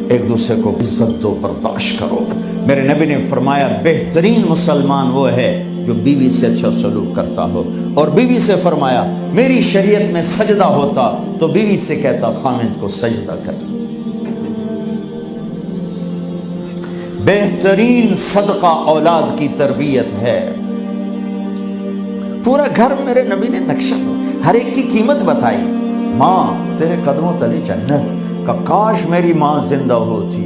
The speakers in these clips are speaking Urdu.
ایک دوسرے کو عزت دو، برداشت کرو۔ میرے نبی نے فرمایا بہترین مسلمان وہ ہے جو بیوی سے اچھا سلوک کرتا ہو، اور بیوی سے فرمایا میری شریعت میں سجدہ ہوتا تو بیوی سے کہتا خامد کو سجدہ کر۔ بہترین صدقہ اولاد کی تربیت ہے۔ پورا گھر میرے نبی نے نقشہ، ہر ایک کی قیمت بتائی۔ ماں تیرے قدموں تلے جنت، کا کاش میری ماں زندہ ہوتی،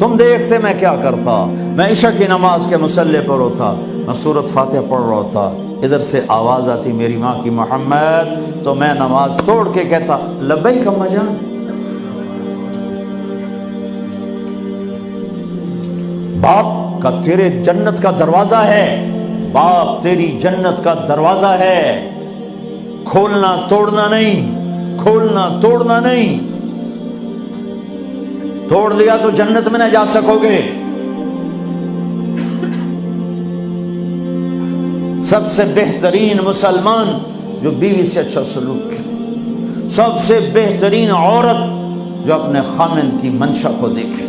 تم دیکھتے میں کیا کرتا، میں عشاء کی نماز کے مصلی پر ہوتا، میں سورۃ فاتحہ پڑھ رہا ہوتا، ادھر سے آواز آتی میری ماں کی محمد، تو میں نماز توڑ کے کہتا لبیک اماں جان۔ باپ کا تیرے جنت کا دروازہ ہے، باپ تیری جنت کا دروازہ ہے، کھولنا توڑنا نہیں، کھولنا توڑنا نہیں، توڑ دیا تو جنت میں نہ جا سکو گے۔ سب سے بہترین مسلمان جو بیوی سے اچھا سلوک کرے، سب سے بہترین عورت جو اپنے خامند کی منشا کو دیکھے۔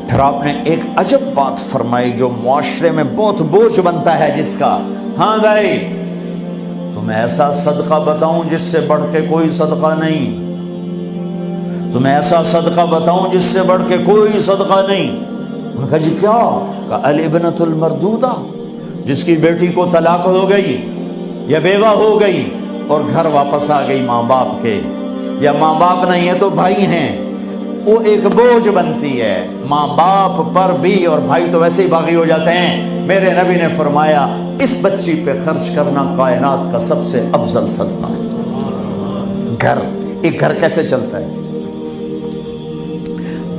پھر آپ نے ایک عجب بات فرمائی جو معاشرے میں بہت بوجھ بنتا ہے جس کا، ہاں بھائی تمہیں ایسا صدقہ بتاؤں جس سے بڑھ کے کوئی صدقہ نہیں، تمہیں ایسا صدقہ بتاؤں جس سے بڑھ کے کوئی صدقہ نہیں۔ انہوں نے کہا جی کیا؟ کہا الابنۃ المردودہ، جس کی بیٹی کو طلاق ہو گئی یا بیوہ ہو گئی اور گھر واپس آ گئی ماں باپ کے، یا ماں باپ نہیں ہے تو بھائی ہیں، وہ ایک بوجھ بنتی ہے ماں باپ پر بھی، اور بھائی تو ویسے ہی باغی ہو جاتے ہیں۔ میرے نبی نے فرمایا اس بچی پہ خرچ کرنا کائنات کا سب سے افضل صدقہ ہے۔ گھر، ایک گھر کیسے چلتا ہے؟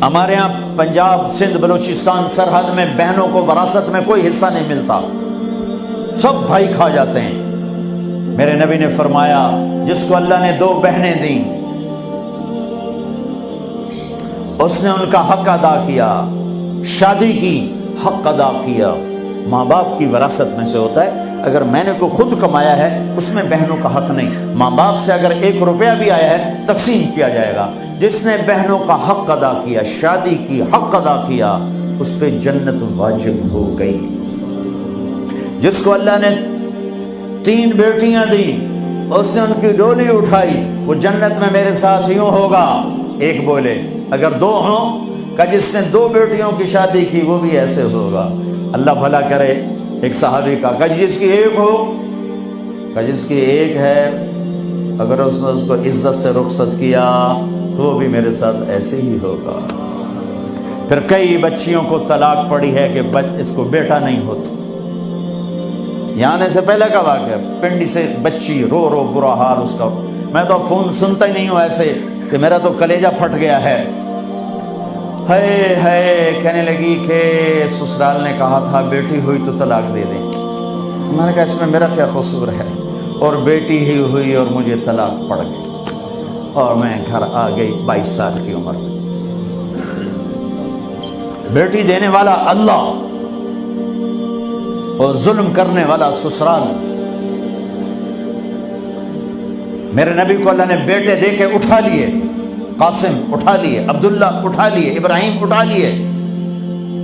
ہمارے ہاں پنجاب سندھ بلوچستان سرحد میں بہنوں کو وراثت میں کوئی حصہ نہیں ملتا، سب بھائی کھا جاتے ہیں۔ میرے نبی نے فرمایا جس کو اللہ نے 2 بہنیں دیں اس نے ان کا حق ادا کیا، شادی کی حق ادا کیا۔ ماں باپ کی وراثت میں سے ہوتا ہے، اگر میں نے کوئی خود کمایا ہے اس میں بہنوں کا حق نہیں، ماں باپ سے اگر 1 روپیہ بھی آیا ہے تقسیم کیا جائے گا۔ جس نے بہنوں کا حق ادا کیا، شادی کی حق ادا کیا، اس پہ جنت واجب ہو گئی۔ جس کو اللہ نے 3 بیٹیاں دی، اس نے ان کی ڈولی اٹھائی، وہ جنت میں میرے ساتھ یوں ہوگا۔ ایک بولے اگر 2 ہوں، کہ جس نے 2 بیٹیوں کی شادی کی وہ بھی ایسے ہوگا۔ اللہ بھلا کرے۔ ایک صحابی کا کہ جس کی 1 ہو، کہ جس کی 1 ہے، اگر اس نے اس کو عزت سے رخصت کیا تو وہ بھی میرے ساتھ ایسے ہی ہوگا۔ پھر کئی بچیوں کو طلاق پڑی ہے کہ اس کو بیٹا نہیں ہوتا۔ یہاں آنے سے پہلے کا واقعہ، پنڈی سے بچی رو رو برا حال اس کا، میں تو فون سنتا ہی نہیں ہوں ایسے کہ میرا تو کلیجہ پھٹ گیا ہے۔ ہے کہنے لگی کہ سسرال نے کہا تھا بیٹی ہوئی تو طلاق دے دیں۔ میں نے کہا اس میں میرا کیا قصور ہے، اور بیٹی ہی ہوئی اور مجھے طلاق پڑ گئی، اور میں گھر آ گئی 22 سال کی عمر میں۔ بیٹی دینے والا اللہ اور ظلم کرنے والا سسرال۔ میرے نبی کو اللہ نے بیٹے دے کے اٹھا لیے، قاسم اٹھا لیے، عبداللہ اٹھا لیے، ابراہیم اٹھا لیے،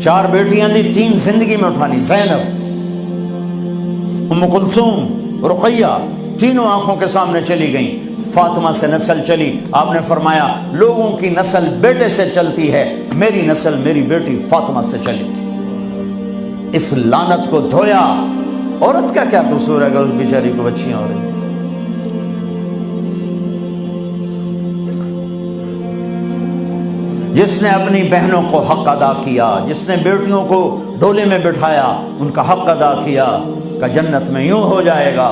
4 بیٹیاں دی، 3 زندگی میں اٹھا لی، زینب، ام کلثوم، رقیہ، تینوں آنکھوں کے سامنے چلی گئیں۔ فاطمہ سے نسل چلی، آپ نے فرمایا لوگوں کی نسل بیٹے سے چلتی ہے، میری نسل میری بیٹی فاطمہ سے چلی تھی۔ اس لعنت کو دھویا۔ عورت کا کیا قصور ہے اگر اس بیچاری کو بچیاں ہو رہی؟ جس نے اپنی بہنوں کو حق ادا کیا، جس نے بیٹیوں کو ڈولے میں بٹھایا، ان کا حق ادا کیا، کہ جنت میں یوں ہو جائے گا۔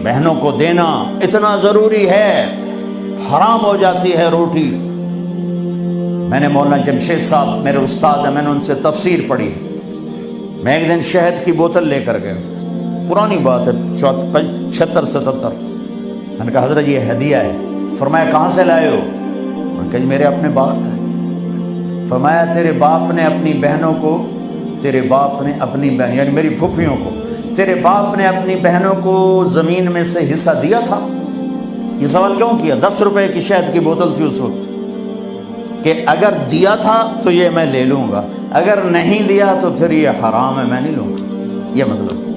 بہنوں کو دینا اتنا ضروری ہے، حرام ہو جاتی ہے روٹی۔ میں نے مولانا جمشید صاحب میرے استاد ہیں، میں نے ان سے تفسیر پڑھی۔ میں ایک دن شہد کی بوتل لے کر گیا، پرانی بات ہے 76-77۔ میں نے کہا حضرت یہ ہدیہ ہے۔ فرمایا کہاں سے لائے ہو؟ کہ میرے اپنے باپ کا ہے۔ فرمایا تیرے باپ نے اپنی بہنوں کو، تیرے باپ نے اپنی بہن یعنی میری پھوپھیوں کو، تیرے باپ نے اپنی بہنوں کو زمین میں سے حصہ دیا تھا؟ یہ سوال کیوں کیا؟ 10 روپے کی شہد کی بوتل تھی اس وقت، کہ اگر دیا تھا تو یہ میں لے لوں گا، اگر نہیں دیا تو پھر یہ حرام ہے، میں نہیں لوں گا، یہ مطلب تھا۔